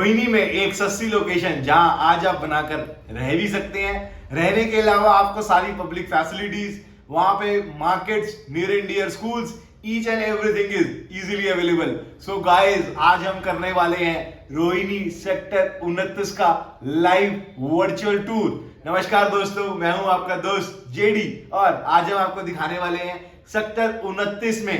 रोहिणी में एक सस्ती लोकेशन जहां आज आप बनाकर रह भी सकते हैं। रहने के अलावा आपको सारी पब्लिक फैसिलिटीज, वहां पे markets, near and dear schools, each and everything is easily available. So guys, आज हम करने वाले हैं रोहिणी सेक्टर 29 का लाइव वर्चुअल टूर। नमस्कार दोस्तों, मैं हूं आपका दोस्त जेडी और आज हम आपको दिखाने वाले हैं सेक्टर 29 में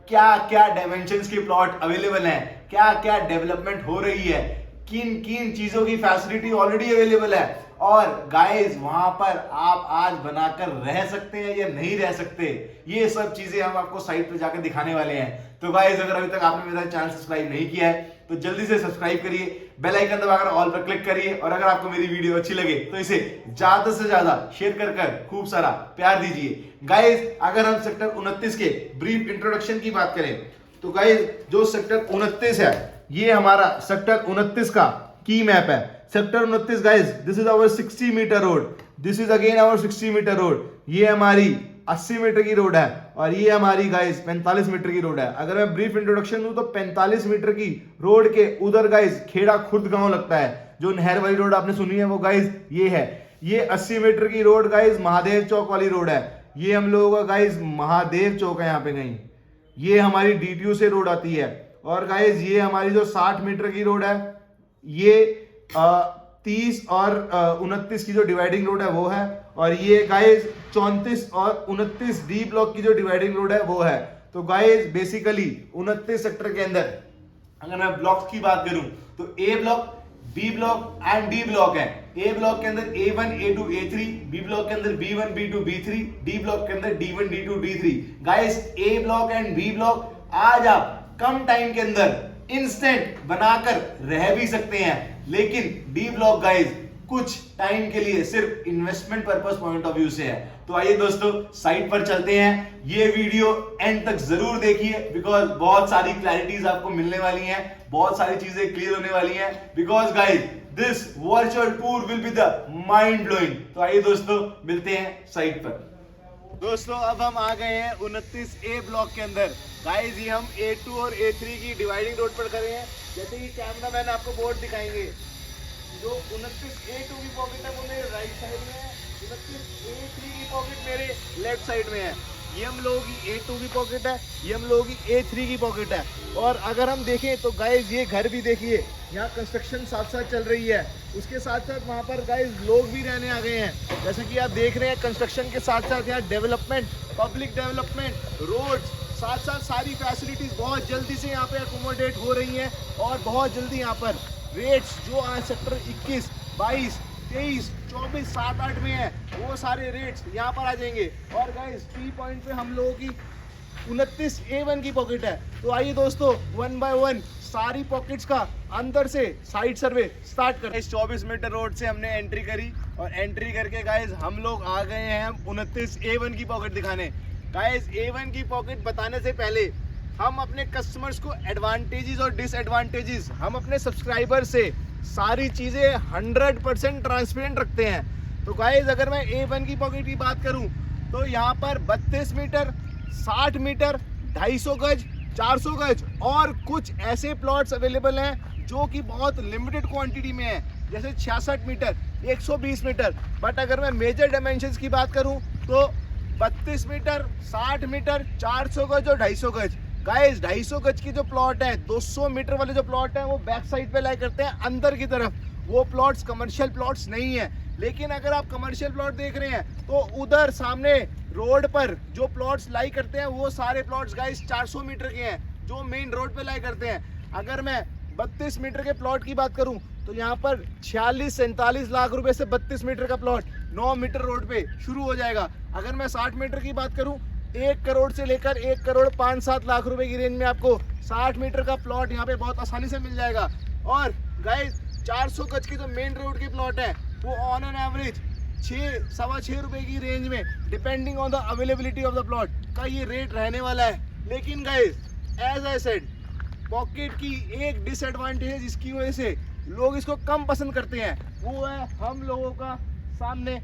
क्या क्या डायमेंशंस के प्लॉट अवेलेबल हैं, क्या क्या डेवलपमेंट हो रही है, किन किन चीजों की फैसिलिटी ऑलरेडी अवेलेबल है और गाइस वहां पर आप आज बनाकर रह सकते हैं या नहीं रह सकते। ये सब चीजें हम आपको साइट पे जाकर दिखाने वाले हैं। तो गाइस, अगर अभी तक आपने मेरा चैनल सब्सक्राइब नहीं किया है तो जल्दी से सब्सक्राइब करिए, बेल आइकन दबाकर ऑल पर क्लिक करिए और अगर आपको मेरी वीडियो अच्छी लगे तो इसे ज्यादा से ज्यादा शेयर कर खूब सारा प्यार दीजिए। गाइस, अगर हम सेक्टर 29 के ब्रीफ इंट्रोडक्शन की बात करें तो गाइस, जो सेक्टर 29 है ये हमारा सेक्टर 29 का की मैप है। Sector 29 guys, this is our 60 metre road, this is again our 60 metre road. ये हमारी 80 मीटर की रोड है और ये हमारी गाइस 45 मीटर की रोड है। अगर मैं ब्रीफ इंट्रोडक्शन दूं तो 45 मीटर की रोड के उधर गाइस खेड़ा खुर्द गांव लगता है। जो नहर वाली रोड आपने सुनी है वो गाइस ये है। ये 80 मीटर की रोड गाइस महादेव चौक वाली रोड है। ये हम लोगों का गाइस महादेव चौक है यहाँ पे कहीं। ये हमारी डीटीयू से रोड आती है और गाइस ये हमारी जो 60 मीटर की रोड है ये 30 और 29 की जो डिवाइडिंग रोड है वो है और ये गाइस 34 और 29 डी ब्लॉक की जो डिवाइडिंग रोड है वो है। तो गाइस बेसिकली 29 सेक्टर के अंदर अगर मैं ब्लॉक्स की बात करूं तो A block, B block and D block है। ए ब्लॉक के अंदर A1, A2, A3, B block के अंदर B1, B2, B3, D block के अंदर D1, D2, D3। Guys, A block and B block आज आप कम टाइम के अंदर इंस्टेंट बनाकर रह भी सकते हैं, लेकिन डी ब्लॉक गाइस कुछ टाइम के लिए सिर्फ investment purpose point of view से है। तो आइए दोस्तों, साइट पर चलते हैं। ये वीडियो एंड तक जरूर देखिए बिकॉज बहुत सारी क्लैरिटीज आपको मिलने वाली हैं, बहुत सारी चीजें क्लियर होने वाली हैं because guys this virtual tour will be the mind blowing. तो आइए दोस्तों, मिलते हैं साइट पर। दोस्तों, अब हम आ गए हैं 29 ए ब्लॉक के अंदर। गाइस, ये हम A2 और A3 की डिवाइडिंग रोड पर खड़े हैं। जैसे कि कैमरामैन आपको बोर्ड दिखाएंगे, जो 29 A2 की पॉकेट है वो मेरे राइट साइड में है, 29 A3 की पॉकेट मेरे लेफ्ट साइड में है। ये हम लोगों की A2 की पॉकेट है, ये हम लोगों की A3 की पॉकेट है। और अगर हम देखें तो गाइस ये घर भी देखिए, यहाँ कंस्ट्रक्शन साथ साथ चल रही है, उसके साथ साथ वहाँ पर गाइस लोग भी रहने आ गए हैं। जैसे कि आप देख रहे हैं कंस्ट्रक्शन के साथ साथ यहाँ डेवलपमेंट, पब्लिक डेवलपमेंट, रोड्स, साथ साथ सारी फैसिलिटीज बहुत जल्दी से यहाँ पे अकोमोडेट हो रही हैं और बहुत जल्दी यहाँ पर रेट्स जो आज सेक्टर 21, 22, 23, 24, 7, 8 में है वो सारे रेट्स यहाँ पर आ जाएंगे। और गाइस टी पॉइंट पे हम लोगों की 29 A1 की पॉकेट है। तो आइए दोस्तों, 1 बाय 1 सारी पॉकेट्स का अंदर से साइड सर्वे स्टार्ट करते हैं। इस 24 मीटर रोड से हमने एंट्री करी और एंट्री करके गाइस हम लोग आ गए हैं 29 A1 की पॉकेट दिखाने। गाइस, A1 की पॉकेट बताने से पहले हम अपने कस्टमर्स को एडवांटेजेस और डिसएडवांटेजेस, हम अपने सब्सक्राइबर से सारी चीज़ें 100% ट्रांसपेरेंट रखते हैं। तो गाइस, अगर मैं A1 की पॉकेट की बात करूं तो यहाँ पर 32 मीटर, 60 मीटर, 250 गज, 400 गज और कुछ ऐसे प्लॉट्स अवेलेबल हैं जो कि बहुत लिमिटेड क्वांटिटी में है, जैसे 66 मीटर, 120 मीटर। बट अगर मैं मेजर डायमेंशंस की बात करूं तो 32 मीटर, 60 मीटर, 400 गज और 250 गज। गाइस, 250 गज की जो प्लॉट है, 200 मीटर वाले जो प्लॉट है वो बैक साइड पे लाई करते हैं अंदर की तरफ। वो प्लॉट्स कमर्शियल प्लॉट्स नहीं है। लेकिन अगर आप कमर्शियल प्लॉट देख रहे हैं तो उधर सामने रोड पर जो प्लॉट्स लाई करते हैं वो सारे प्लॉट्स गाइस 400 मीटर के हैं जो मेन रोड पे लाई करते हैं। अगर मैं 32 मीटर के प्लॉट की बात करूं तो यहाँ पर 46-47 लाख रुपए से 32 मीटर का प्लॉट 9 मीटर रोड पे शुरू हो जाएगा। अगर मैं 60 मीटर की बात करूं, 1 करोड़ से लेकर 1 करोड़ 5-7 लाख रुपए की रेंज में आपको 60 मीटर का प्लॉट यहाँ पे बहुत आसानी से मिल जाएगा। और गाइस, 400 गज की जो मेन रोड के प्लॉट है वो ऑन एन एवरेज 6-6.25 रुपए की रेंज में, depending on the availability of the plot का ये रेट रहने वाला है। लेकिन guys, as I said, pocket की एक डिसएडवांटेज जिसकी वजह से लोग इसको कम पसंद करते हैं वो है हम लोगों का सामने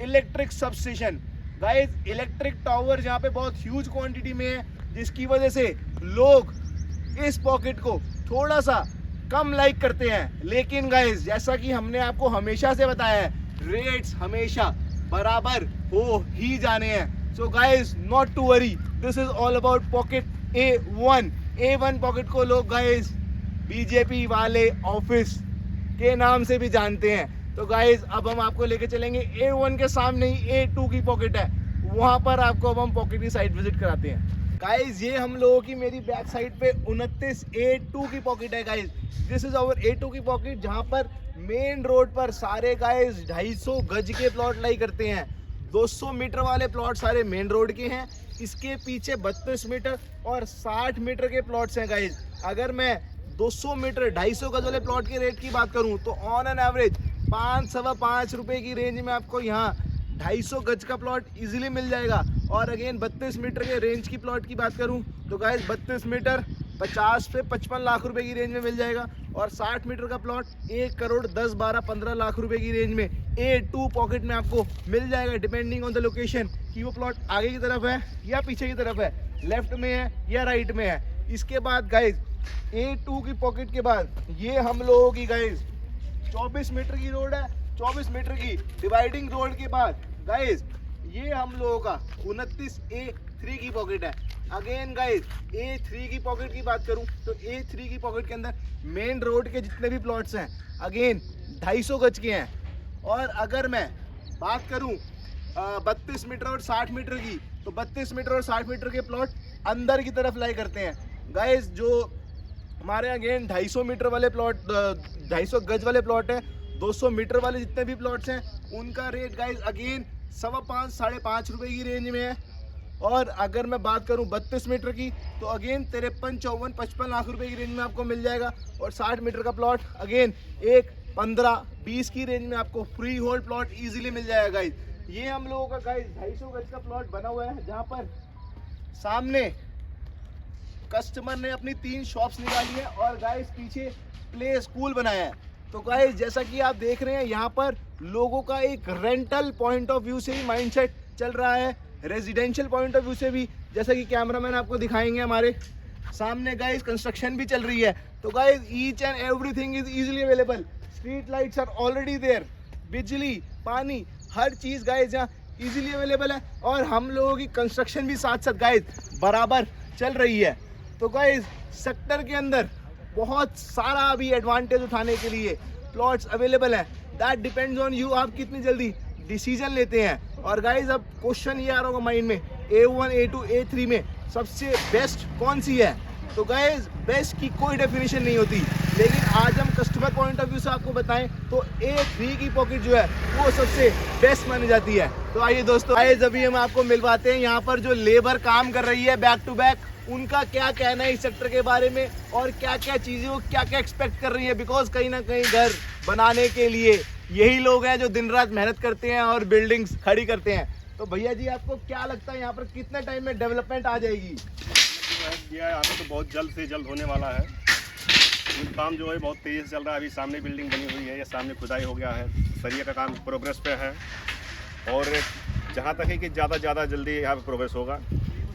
electric substation. Guys, electric tower जहाँ पे बहुत ह्यूज क्वांटिटी में है, जिसकी वजह से लोग इस पॉकेट को थोड़ा सा कम लाइक करते हैं, लेकिन गाइस जैसा कि हमने आपको हमेशा से बताया है, रेट्स हमेशा बराबर हो ही जाने हैं। So guys not to worry, this is all about pocket A1 pocket को लोग गाइस बीजेपी वाले ऑफिस के नाम से भी जानते हैं। तो गाइस अब हम आपको लेके चलेंगे A1 के सामने ही A2 की पॉकेट है, वहां पर आपको अब हम पॉकेट की साइड विजिट कराते हैं। गाइस ये हम लोगों की मेरी बैक साइड पे 29 A2 की पॉकेट है guys. This is our A2 की पॉकेट, जहां पर मेन रोड पर सारे गाइस 250 गज के प्लॉट लाई करते हैं। 200 मीटर वाले प्लॉट सारे मेन रोड के हैं, इसके पीछे 32 मीटर और 60 मीटर के प्लॉट्स हैं गाइस। अगर मैं 200 मीटर 250 गज वाले प्लॉट के रेट की बात करूं तो ऑन एन एवरेज 5-5.25 रुपए की रेंज में आपको यहाँ 250 गज का प्लॉट इजीली मिल जाएगा। और अगेन 32 मीटर के रेंज की प्लॉट की बात करूं तो गाइस 32 मीटर 50 से 55 लाख रुपए की रेंज में मिल जाएगा। और 60 मीटर का प्लॉट 1 करोड़ 10, 12, 15 लाख रुपए की रेंज में A2 पॉकेट में आपको मिल जाएगा, डिपेंडिंग ऑन द लोकेशन कि वो प्लॉट आगे की तरफ है या पीछे की तरफ है, लेफ्ट में है या राइट में है। इसके बाद गाइस A2 की पॉकेट के बाद ये हम लोगों की गाइस 24 मीटर की रोड है। 24 मीटर की डिवाइडिंग रोड के बाद गाइस ये हम लोगों का 29 A3 की पॉकेट है। अगेन गाइस A3 की पॉकेट की बात करूं तो A3 की पॉकेट के अंदर मेन रोड के जितने भी प्लॉट्स हैं अगेन 250 गज के हैं। और अगर मैं बात करूं 32 मीटर और 60 मीटर की, तो 32 मीटर और 60 मीटर के प्लॉट अंदर की तरफ लाई करते हैं गाइस। जो हमारे अगेन 250 मीटर वाले प्लॉट, 250 गज वाले प्लॉट हैं, 200 मीटर वाले जितने भी प्लॉट्स हैं उनका रेट गाइस अगेन 5.25-5.5 रुपए की रेंज में है। और अगर मैं बात करूं 32 मीटर की तो अगेन 53, 54, 55 लाख रुपए की रेंज में आपको मिल जाएगा। और 60 मीटर का प्लॉट अगेन 1, 15, 20 की रेंज में आपको फ्री होल्ड प्लॉट इजीली मिल जाएगा गाइस। ये हम लोगों का गाइस 250 गज का प्लॉट बना हुआ है, जहां पर सामने कस्टमर ने अपनी 3 शॉप्स निकाली है और गाइस पीछे प्ले स्कूल बनाया है। तो गाइस जैसा कि आप देख रहे हैं यहाँ पर लोगों का एक रेंटल पॉइंट ऑफ व्यू से ही माइंडसेट चल रहा है, रेजिडेंशियल पॉइंट ऑफ व्यू से भी, जैसा कि कैमरामैन आपको दिखाएंगे। हमारे सामने गाइस कंस्ट्रक्शन भी चल रही है। तो guys each and everything is easily available, street lights are already there, बिजली, पानी, हर चीज गाइस यहाँ इजीली अवेलेबल है। और हम लोगों की कंस्ट्रक्शन भी साथ साथ गाइस बराबर चल रही है। तो गाइस सेक्टर के अंदर बहुत सारा अभी एडवांटेज उठाने के लिए प्लॉट्स अवेलेबल है। दैट डिपेंड्स ऑन यू, आप कितनी जल्दी डिसीजन लेते हैं। और गाइस अब क्वेश्चन ये आ रहा होगा माइंड में, A1, A2, A3 में सबसे बेस्ट कौन सी है? तो गाइस बेस्ट की कोई डेफिनेशन नहीं होती, लेकिन आज हम कस्टमर पॉइंट ऑफ व्यू से आपको बताएं तो A3 की पॉकेट जो है वो सबसे बेस्ट मानी जाती है। तो आइए दोस्तों, गाइस अभी हम आपको मिलवाते हैं यहाँ पर जो लेबर काम कर रही है बैक टू बैक, उनका क्या कहना है इस सेक्टर के बारे में और क्या क्या चीजें वो क्या क्या एक्सपेक्ट कर रही है। बिकॉज कहीं ना कहीं घर बनाने के लिए यही लोग हैं जो दिन रात मेहनत करते हैं और बिल्डिंग्स खड़ी करते हैं। तो भैया जी आपको क्या लगता है यहाँ पर कितने टाइम में डेवलपमेंट आ जाएगी? यहाँ पे तो बहुत जल्द से जल्द होने वाला है। काम जो है बहुत तेजी से चल रहा है। अभी सामने बिल्डिंग बनी हुई है, ये सामने खुदाई हो गया है, सरिया का काम प्रोग्रेस पे है और जहाँ तक है कि ज़्यादा जल्दी यहाँ पे प्रोग्रेस होगा।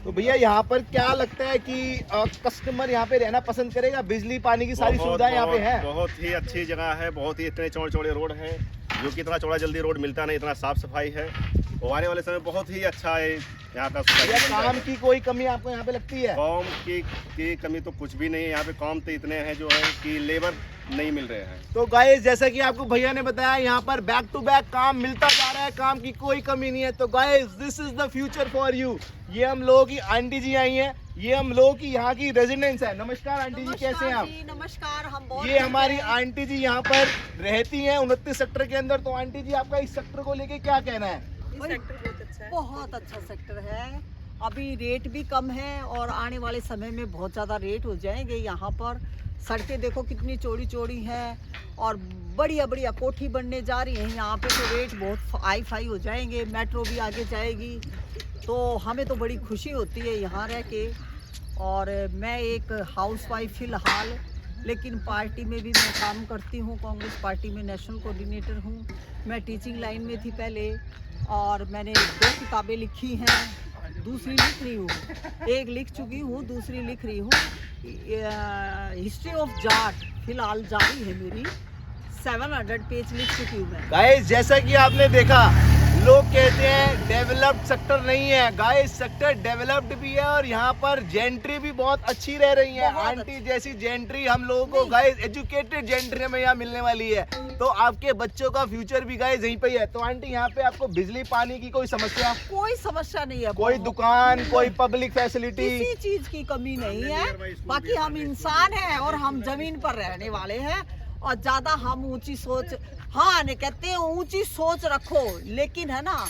तो भैया यहाँ पर क्या लगता है कि कस्टमर यहाँ पे रहना पसंद करेगा? बिजली पानी की सारी सुविधाएं यहाँ पे है? बहुत ही अच्छी जगह है, बहुत ही इतने चौड़े रोड है, जो कि इतना चौड़ा जल्दी रोड मिलता नहीं, इतना साफ सफाई है। वो आने वाले समय बहुत ही अच्छा है यहाँ का। काम की कोई कमी आपको यहाँ पे लगती है? काम की कमी तो कुछ भी नहीं है यहाँ पे। काम तो इतने हैं जो है कि लेबर नहीं मिल रहे हैं। तो गाइस जैसा कि आपको भैया ने बताया यहाँ पर बैक टू बैक काम मिलता जा रहा है, काम की कोई कमी नहीं है। तो guys this is the future for you. ये हम लोगों की आंटी जी आई हैं, ये हम लोगों की यहाँ की रेजिडेंस है। नमस्कार आंटी जी, कैसे हैं आप? नमस्कार, हम बहुत ये हमारी आंटी जी यहाँ पर रहती हैं 29 सेक्टर के अंदर। तो आंटी जी आपका इस सेक्टर को लेके क्या कहना है? बहुत अच्छा सेक्टर है। अभी रेट भी कम है और आने वाले समय में बहुत ज़्यादा रेट हो जाएंगे। यहाँ पर सड़कें देखो कितनी चौड़ी चौड़ी हैं और बढ़िया बढ़िया कोठी बनने जा रही है। यहाँ पे तो रेट बहुत हाई फाई हो जाएंगे, मेट्रो भी आगे जाएगी, तो हमें तो बड़ी खुशी होती है यहाँ रह के। और मैं एक हाउसवाइफ फ़िलहाल, लेकिन पार्टी में भी मैं काम करती हूँ, कांग्रेस पार्टी में नेशनल कोऑर्डिनेटर हूँ। मैं टीचिंग लाइन में थी पहले और मैंने 2 किताबें लिखी हैं दूसरी लिख रही हूँ, एक लिख चुकी हूँ, दूसरी लिख रही हूँ। हिस्ट्री ऑफ जाट फिलहाल जारी है मेरी, 700 पेज लिख चुकी हूँ मैं। गाइस जैसा कि आपने देखा, लोग कहते हैं डेवलप्ड सेक्टर नहीं है, गाइस सेक्टर डेवलप्ड भी है और यहाँ पर जेंट्री भी बहुत अच्छी रह रही है। बहुत आंटी जैसी जेंट्री हम लोगों को गाइस एजुकेटेड जेंट्री हमें यहाँ मिलने वाली है, तो आपके बच्चों का फ्यूचर भी गाइस यहीं पे ही है। तो आंटी यहाँ पे आपको बिजली पानी की कोई समस्या, कोई समस्या नहीं है, कोई दुकान, कोई पब्लिक फैसिलिटी, किसी चीज की कमी नहीं है। बाकी हम इंसान हैं और हम जमीन पर रहने वाले हैं, और ज्यादा हम ऊंची सोच, हाँ नहीं कहते हैं ऊंची सोच रखो, लेकिन है ना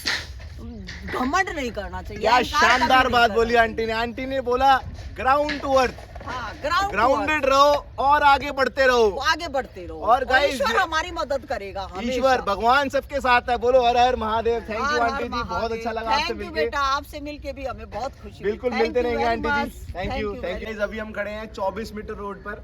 घमंड नहीं करना चाहिए। क्या शानदार बात बोली आंटी ने। आंटी ने बोला ग्राउंड टू अर्थ, हाँ, ग्राउंडेड रहो और आगे बढ़ते रहो, आगे बढ़ते रहो। और गाइस ईश्वर हमारी मदद करेगा, ईश्वर भगवान सबके साथ है। बोलो हर हर महादेव। थैंक यू हर आंटी हर जी, बहुत महादेव। अच्छा लगा आपसे थैंक यू मिलके। बेटा, आपसे मिलके भी हमें बहुत खुशी हुई। बिल्कुल Thank मिलते you रहेंगे very आंटी much. जी। Thank you very thank you. अभी हम खड़े हैं 24 मीटर रोड पर,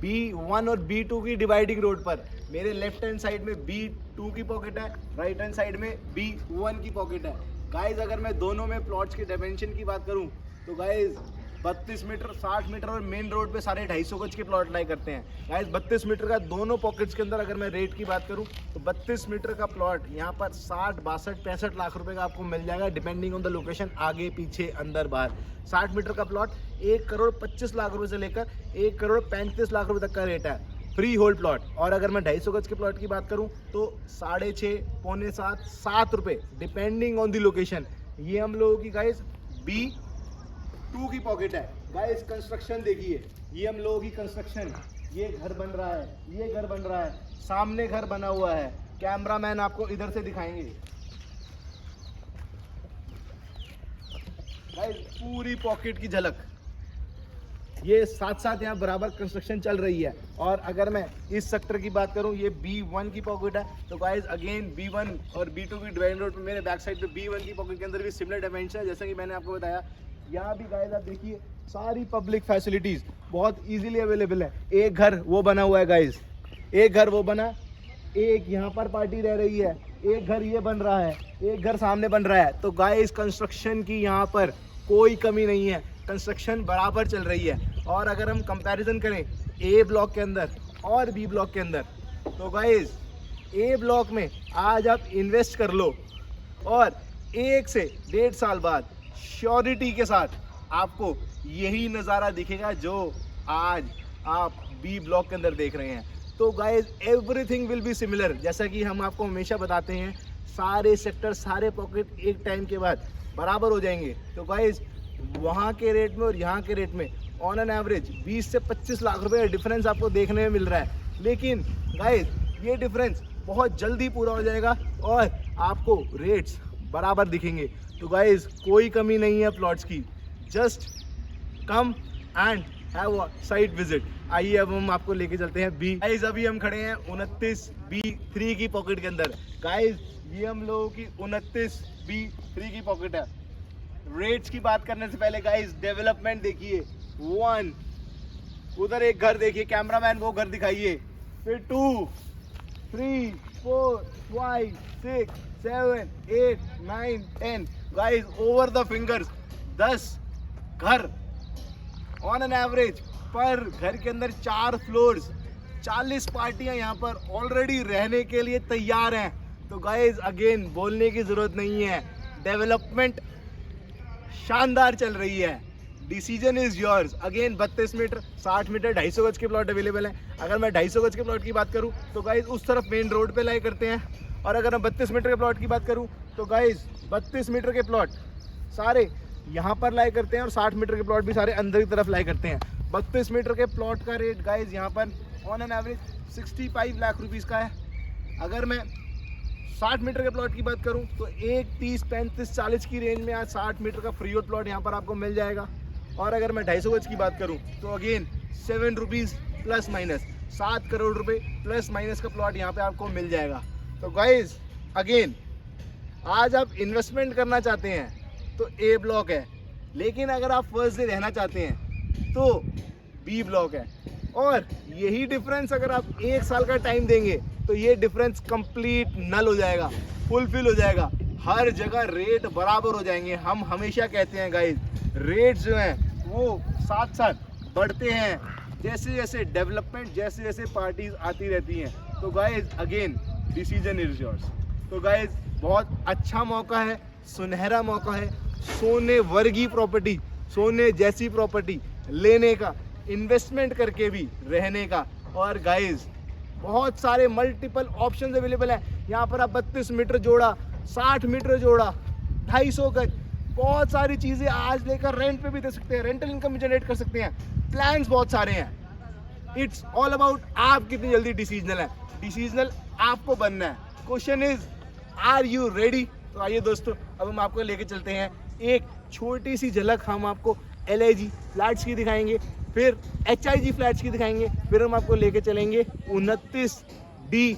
B1 और B2 की डिवाइडिंग रोड पर। मेरे लेफ्ट हैंड साइड में B2 की पॉकेट है, राइट हैंड साइड में B1 की पॉकेट है। गाइस अगर मैं दोनों में प्लॉट्स के डायमेंशन की बात करूं तो गाइस 32 मीटर, 60 मीटर और मेन रोड पे सारे 250 गज के प्लॉट लाई करते हैं। गाइस 32 मीटर का दोनों पॉकेट्स के अंदर अगर मैं रेट की बात करूं तो 32 मीटर का प्लॉट यहाँ पर 60, 62, 65 लाख रुपए का आपको मिल जाएगा, डिपेंडिंग ऑन द लोकेशन, आगे पीछे अंदर बाहर। 60 मीटर का प्लॉट 1 करोड़ 25 लाख रुपए से लेकर 1 करोड़ 35 लाख रुपए तक का रेट है, फ्री होल्ड प्लॉट। और अगर मैं 250 गज के प्लॉट की बात करूं तो 6.5, पौने 7, 7 रुपए, डिपेंडिंग ऑन द लोकेशन। ये हम लोगों की गाइस B2 की पॉकेट है। गाइस कंस्ट्रक्शन देखिए, ये हम लोगों की कंस्ट्रक्शन, ये घर बन रहा है, ये घर बन रहा है, सामने घर बना हुआ है। कैमरामैन आपको इधर से दिखाएंगे। गाइस पूरी पॉकेट की झलक, ये साथ साथ यहाँ बराबर कंस्ट्रक्शन चल रही है। और अगर मैं इस सेक्टर की बात करूँ, ये B1 की पॉकेट है। तो गाइस अगेन B1 और B2 की डिवाइड रोड पे मेरे बैक साइड पे B1 की पॉकेट के अंदर भी सिमिलर डायमेंशन है, जैसा कि मैंने आपको बताया। यहाँ भी गाइस आप देखिए सारी पब्लिक फैसिलिटीज बहुत इजीली अवेलेबल है। एक घर वो बना हुआ है गाइस, एक घर वो बना, एक यहाँ पर पार्टी रह रही है, एक घर ये बन रहा है, एक घर सामने बन रहा है। तो गाइस कंस्ट्रक्शन की यहाँ पर कोई कमी नहीं है, कंस्ट्रक्शन बराबर चल रही है। और अगर हम कंपैरिजन करें ए ब्लॉक के अंदर और बी ब्लॉक के अंदर, तो गाइस ए ब्लॉक में आज आप इन्वेस्ट कर लो और 1 से 1.5 साल बाद श्योरिटी के साथ आपको यही नज़ारा दिखेगा जो आज आप बी ब्लॉक के अंदर देख रहे हैं। तो guys everything will be similar, जैसा कि हम आपको हमेशा बताते हैं, सारे सेक्टर, सारे पॉकेट एक टाइम के बाद बराबर हो जाएंगे। तो गाइस वहाँ के रेट में और यहाँ के रेट में ऑन एन एवरेज 20 से 25 लाख रुपए का डिफरेंस आपको देखने में मिल रहा है। लेकिन गाइस ये डिफरेंस बहुत जल्दी पूरा हो जाएगा और आपको रेट्स बराबर दिखेंगे। तो गाइस कोई कमी नहीं है प्लॉट्स की, just come and have a site visit. आइए अब हम आपको लेके चलते हैं बी। गाइस अभी हम खड़े हैं 29 B3 की पॉकेट के अंदर। गाइस ये हम लोगों की 29 B3 की पॉकेट है। रेट्स की बात करने से पहले गाइस डेवलपमेंट देखिए, 1, उधर एक घर देखिए, कैमरामैन वो घर दिखाइए, फिर 2, 3, 4, 5, 6, 7, 8, 9, 10। गाइस ओवर द फिंगर्स 10 घर ऑन एन एवरेज, पर घर के अंदर 4 फ्लोर्स, 40 पार्टियां यहाँ पर ऑलरेडी रहने के लिए तैयार हैं। तो गाइस अगेन बोलने की जरूरत नहीं है, डेवलपमेंट शानदार चल रही है। Decision is yours. Again 32 metre, 60 metre, 250 गज के प्लॉट अवेलेबल है। अगर मैं 250 गज के प्लॉट की बात करूं तो गाइस उस तरफ मेन रोड पे लाई करते हैं। और अगर मैं 32 मीटर के प्लॉट की बात करूं तो गाइस 32 मीटर के प्लॉट सारे यहाँ पर लाई करते हैं और 60 मीटर के प्लॉट भी सारे अंदर की तरफ लाई करते हैं। 32 मीटर के प्लॉट का रेट गाइस यहाँ पर on an average 65 lakh rupees का है। अगर मैं 60 मीटर के प्लॉट की बात करूं तो 1, 30, 35, 40 की रेंज में आज 60 मीटर का फ्री होल्ड प्लॉट यहाँ पर आपको मिल जाएगा। और अगर मैं 250 गज की बात करूं तो again 7 rupees plus minus 7 crore रुपए प्लस माइनस का प्लॉट यहाँ पे आपको मिल जाएगा। तो गाइज अगेन आज आप इन्वेस्टमेंट करना चाहते हैं तो ए ब्लॉक है, लेकिन अगर आप फर्स्ट डे रहना चाहते हैं तो बी ब्लॉक है। और यही डिफरेंस अगर आप 1 साल का टाइम देंगे तो ये डिफरेंस कंप्लीट नल हो जाएगा, फुलफिल हो जाएगा। हर जगह रेट बराबर हो जाएंगे। हम हमेशा कहते हैं गाइस, रेट जो हैं वो साथ साथ बढ़ते हैं जैसे जैसे डेवलपमेंट, जैसे जैसे पार्टीज आती रहती हैं। तो guys again decision is yours. तो गाइस बहुत अच्छा मौका है, सुनहरा मौका है सोने वर्गी प्रॉपर्टी, सोने जैसी प्रॉपर्टी लेने का, इन्वेस्टमेंट करके भी रहने का। और गाइस बहुत सारे मल्टीपल ऑप्शंस अवेलेबल हैं यहाँ पर। आप 32 मीटर जोड़ा, 60 मीटर जोड़ा, 250 गज, बहुत सारी चीज़ें आज लेकर रेंट पे भी दे सकते हैं, रेंटल इनकम जनरेट कर सकते हैं। प्लान्स बहुत सारे हैं। इट्स ऑल अबाउट आप कितनी जल्दी डिसीजनल है। डिसीजनल आपको बनना है। Question is are you ready. तो आइए दोस्तों, अब हम आपको लेके चलते हैं, एक छोटी सी झलक हम आपको LIG फ्लैट्स की दिखाएंगे, फिर HIG फ्लैट्स की दिखाएंगे, फिर हम आपको लेके चलेंगे 29D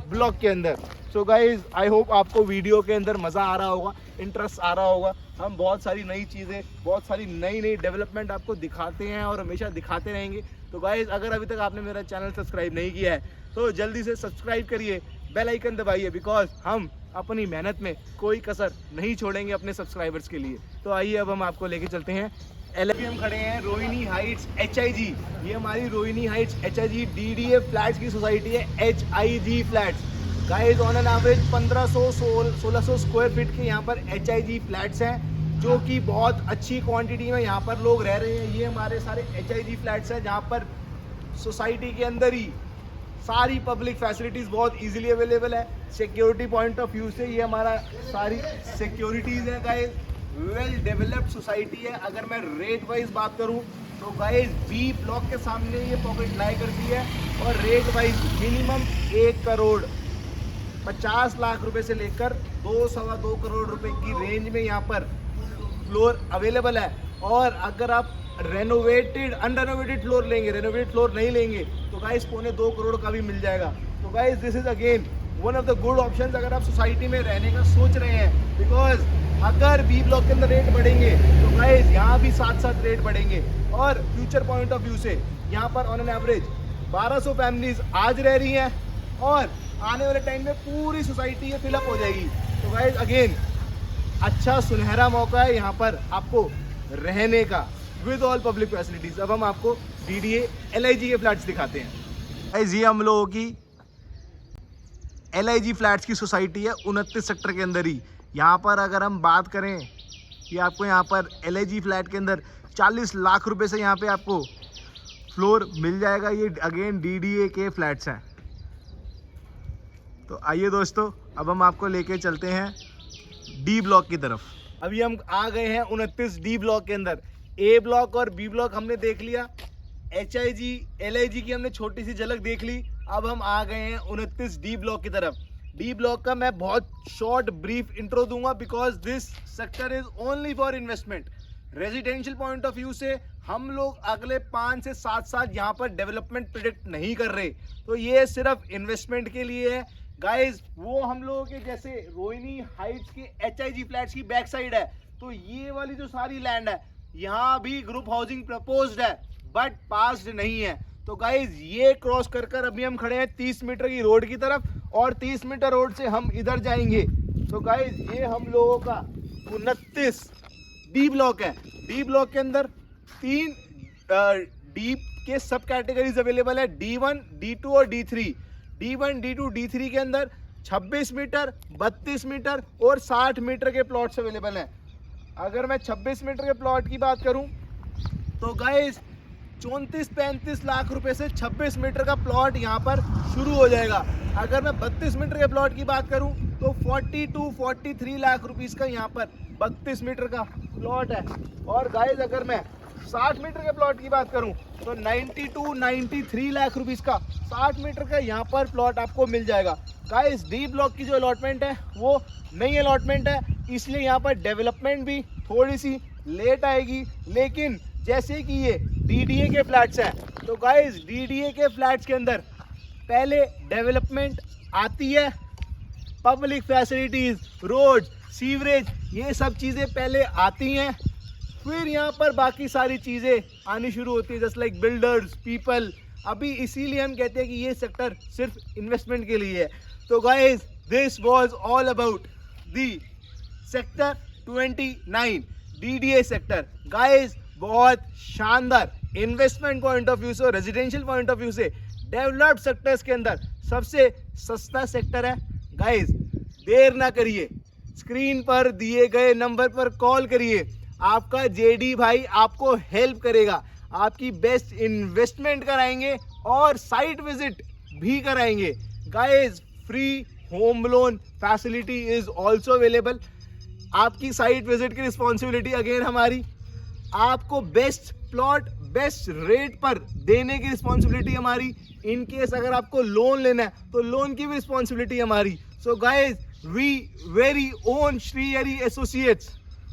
ब्लॉक के अंदर। सो गाइज आई होप आपको वीडियो के अंदर मज़ा आ रहा होगा, इंटरेस्ट आ रहा होगा। हम बहुत सारी नई चीज़ें, बहुत सारी नई नई डेवलपमेंट आपको दिखाते हैं और हमेशा दिखाते रहेंगे। तो गाइज अगर अभी तक आपने मेरा चैनल सब्सक्राइब नहीं किया है तो जल्दी से सब्सक्राइब करिए, बेल आइकन दबाइए, बिकॉज हम अपनी मेहनत में कोई कसर नहीं छोड़ेंगे अपने सब्सक्राइबर्स के लिए। तो आइए अब हम आपको लेके चलते हैं। अभी हम खड़े हैं रोहिणी हाइट्स HIG। ये हमारी Rohini Heights HIG DDA flats की सोसाइटी है, HIG flats. Guys on an average 1500-1600 square feet के यहाँ पर HIG फ्लैट्स हैं, जो कि बहुत अच्छी क्वांटिटी में यहाँ पर लोग रह रहे हैं। ये हमारे सारे HIG फ्लैट्स हैं जहाँ पर सोसाइटी के अंदर ही सारी पब्लिक फैसिलिटीज़ बहुत इजीली अवेलेबल है। सिक्योरिटी पॉइंट ऑफ व्यू से ये हमारा सारी सिक्योरिटीज़ है गाइस। वेल डेवलप्ड सोसाइटी है। अगर मैं रेट वाइज बात करूं तो गाइस B ब्लॉक के सामने ये पॉकेट लाई करती है और rate wise minimum 1 crore 50 lakh रुपए से लेकर 2-2.25 करोड़ रुपए की रेंज में यहाँ पर फ्लोर अवेलेबल है। और अगर आप रेनोवेटेड अनरेनोवेटेड फ्लोर लेंगे, रेनोवेटेड फ्लोर नहीं लेंगे तो गाइस 2.25 करोड़ का भी मिल जाएगा। तो guys this is again one of the good options अगर आप सोसाइटी में रहने का सोच रहे हैं। बिकॉज अगर B ब्लॉक के अंदर रेट बढ़ेंगे तो गाइस यहाँ भी साथ साथ रेट बढ़ेंगे। और फ्यूचर पॉइंट ऑफ व्यू से यहाँ पर ऑन एन एवरेज 1200 फैमिलीज आज रह रही हैं और आने वाले टाइम में पूरी सोसाइटी ये फिलअप हो जाएगी। तो गाइस अगेन अच्छा सुनहरा मौका है यहाँ पर आपको रहने का विद ऑल पब्लिक फैसिलिटीज। अब हम आपको DDA LIG के फ्लैट्स दिखाते हैं। गाइस ये हम लोगों की LIG फ्लैट्स की सोसाइटी है 29 सेक्टर के अंदर ही। यहाँ पर अगर हम बात करें कि आपको यहाँ पर LIG फ्लैट के अंदर 40 लाख रुपए से यहाँ पे आपको फ्लोर मिल जाएगा। ये अगेन DDA के फ्लैट्स हैं। तो आइए दोस्तों, अब हम आपको लेके चलते हैं D ब्लॉक की तरफ। अभी हम आ गए हैं 29D ब्लॉक के अंदर। A ब्लॉक और B ब्लॉक हमने देख लिया, HIG LIG की हमने छोटी सी झलक देख ली। अब हम आ गए हैं 29D ब्लॉक की तरफ। D ब्लॉक का मैं बहुत शॉर्ट ब्रीफ इंट्रो दूंगा because this sector is only for investment. Residential point of view से हम लोग अगले 5 से 7 साल यहाँ पर डेवलपमेंट प्रेडिक्ट नहीं कर रहे, तो ये सिर्फ इन्वेस्टमेंट के लिए है गाइज। वो हम लोगों के जैसे रोहिणी हाइट्स की HIG फ्लैट्स की बैक साइड है, तो ये वाली जो सारी लैंड है यहाँ भी ग्रुप हाउसिंग प्रपोज्ड है बट पास्ड नहीं है। तो गाइज ये क्रॉस कर कर अभी हम खड़े हैं 30 मीटर की रोड की तरफ और 30 मीटर रोड से हम इधर जाएंगे। तो गाइज ये हम लोगों का 29D ब्लॉक है। D ब्लॉक के अंदर 3 D के सब कैटेगरीज अवेलेबल है, D1, D2 और D3। D1, D2, D3 के अंदर 26 मीटर, 32 मीटर और 60 मीटर के प्लॉट्स अवेलेबल हैं। अगर मैं 26 मीटर के प्लॉट की बात करूं तो गाइस 34-35 लाख रुपए से 26 मीटर का प्लॉट यहां पर शुरू हो जाएगा। अगर मैं 32 मीटर के प्लॉट की बात करूं तो 42-43 लाख रुपीस का यहां पर 32 मीटर का प्लॉट है। और गाइस अगर मैं 60 मीटर के प्लॉट की बात करूं तो 92-93 लाख रुपीस का 60 मीटर का यहाँ पर प्लॉट आपको मिल जाएगा। गाइस D ब्लॉक की जो अलॉटमेंट है वो नई अलॉटमेंट है, इसलिए यहाँ पर डेवलपमेंट भी थोड़ी सी लेट आएगी। लेकिन जैसे कि ये DDA के फ्लैट्स हैं तो गाइस DDA के फ्लैट्स के अंदर पहले डेवलपमेंट आती है, पब्लिक फैसिलिटीज, रोड, सीवरेज, ये सब चीज़ें पहले आती हैं, फिर यहाँ पर बाकी सारी चीज़ें आनी शुरू होती है जस्ट लाइक बिल्डर्स, पीपल। अभी इसीलिए हम कहते हैं कि ये सेक्टर सिर्फ इन्वेस्टमेंट के लिए है। तो guys this was all about the sector 29 DDA sector. Guys बहुत शानदार इन्वेस्टमेंट पॉइंट ऑफ व्यू से, रेजिडेंशियल पॉइंट ऑफ व्यू से डेवलप्ड सेक्टर्स के अंदर सबसे सस्ता सेक्टर है। गाइस देर ना करिए, स्क्रीन पर दिए गए नंबर पर कॉल करिए, आपका जेडी भाई आपको हेल्प करेगा, आपकी बेस्ट इन्वेस्टमेंट कराएंगे और साइट विजिट भी कराएंगे। Guys free home loan facility is also available. आपकी साइट विजिट की रिस्पॉन्सिबिलिटी अगेन हमारी, आपको बेस्ट प्लॉट बेस्ट रेट पर देने की रिस्पॉन्सिबिलिटी हमारी। इन केस अगर आपको लोन लेना है तो लोन की भी रिस्पॉन्सिबिलिटी हमारी। So guys we very own Shri Hari associates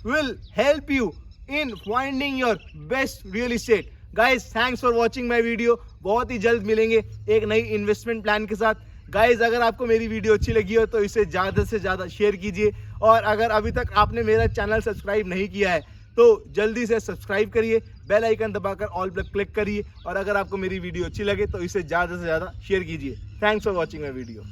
will help you in finding your best real estate. Guys, thanks for watching my video. बहुत ही जल्द मिलेंगे एक नई इन्वेस्टमेंट प्लान के साथ। गाइज अगर आपको मेरी वीडियो अच्छी लगी हो तो इसे ज़्यादा से ज़्यादा शेयर कीजिए, और अगर अभी तक आपने मेरा चैनल सब्सक्राइब नहीं किया है तो जल्दी से सब्सक्राइब करिए, बेल आइकन दबाकर ऑल पर क्लिक करिए, और अगर आपको मेरी वीडियो अच्छी लगे तो इसे ज़्यादा से ज़्यादा शेयर कीजिए। Thanks for watching my video.